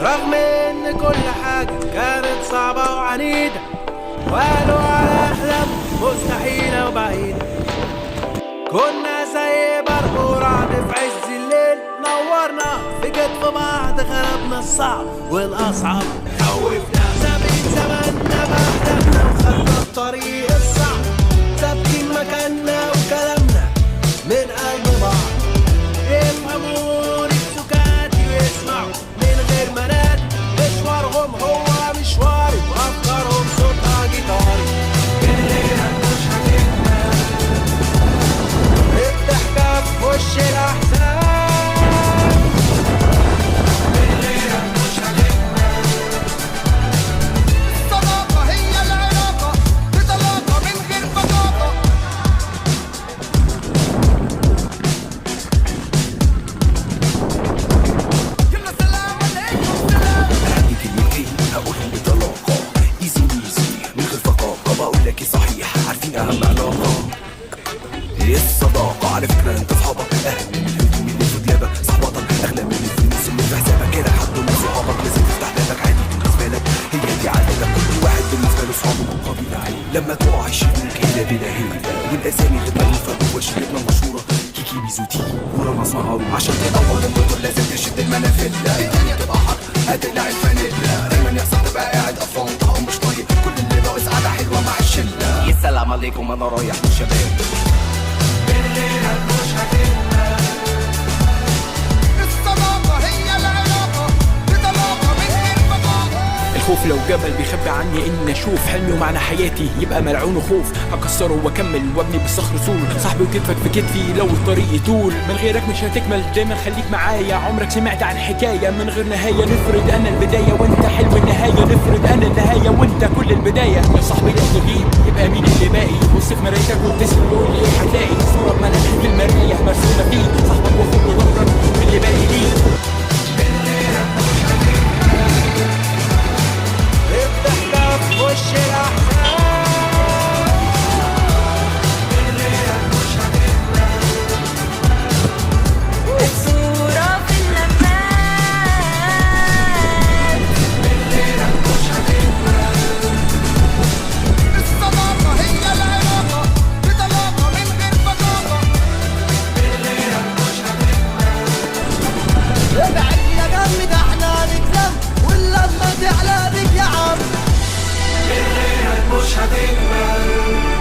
رغم ان كل حاجة كانت صعبة وعنيدة، وقالوا على احلام مستحيلة وبعيدة. كنا زي برق ورعد في عز الليل، نورنا في كتف بعض، غلبنا الصعب والاصعب، خوفنا سابقين زماننا باحلامنا، وخدنا الطريق الصعب، ثابتين مكاننا وكلامنا من قلب بعض. يفهموني بسكاتي ويسمعوا من غير مناد، مشوارهم هو مشواري وافكارهم صوتها جيتاري. الليلة مش هتكمل، الضحكة في وش الأحزان. الليلة مش هتكمل، الصداقة هي العلاقة بطلاقة من غير بطاقة. يلا سلام عليكم سلام. عندي كلمتين هقولهم بطلاقة، ايزي ايزي من غير فقاقة، بقولك صحيح عارفين اهم علاقة هي الصداقة. على فكرة انت صحابك اهل من الهدوم اللي في دولابك، صحباتك اغلى من الفلوس اللي في حسابك، كده حد من صحابك لازم تفتح بابك، عادي بالنسبة لك هي دي عادتك، كل واحد بالنسبة له صحابه قبيلة عيلة، لما تقع يشيلوك هيلا بلا هيلا، والاسامي غير مألوفة جوا شلتنا المشهورة، كيكي ميزوتي ورانا اسمها عشان تدور البطل لازم تشد المنافلة، الدنيا تبقى حر هتقلع الفانيلا، دايما يحصل تبقى قاعد قرفان طعم مش طايق، كل اللي ناقص قعدة حلوة مع الشلة. يا سلام عليكم انا رايح للشباب. الليلة مش هتكمل، الصداقة هي العلاقة بطلاقة من غير بطاقة. الخوف لو جبل بيخبي عني اني اشوف حلمي ومعنى حياتي يبقى ملعون وخوف، هكسره واكمل وابني بالصخر سور، صاحبي وكتفك في كتفي لو الطريق يطول، من غيرك مش هتكمل دايما خليك معايا، عمرك سمعت عن حكايه من غير نهايه، نفرض انا البدايه وانت حلو النهايه، نفرض انا النهايه وانت كل البدايه، يا صاحبي لو تغيب يبقى مين اللي باقي، بص في مرايتك وابتسم وقول لي ايه هتلاقي، صوره بملامح في المرايه مرسومه فيك، صاحبك واخوك وظهرك اللي باقي ليك. الضحكة في وش الأحزان. الليلة مش هتكمل، الصورة في النفاس. الليلة مش هتكمل، الصداقة هي العلاقة بطلاقة من غير بطاقة. الليلة مش هتكمل. ابعد يا جم ده احنا نتلم واللمة تعلى بك يا عم. الليلة مش هتكمل.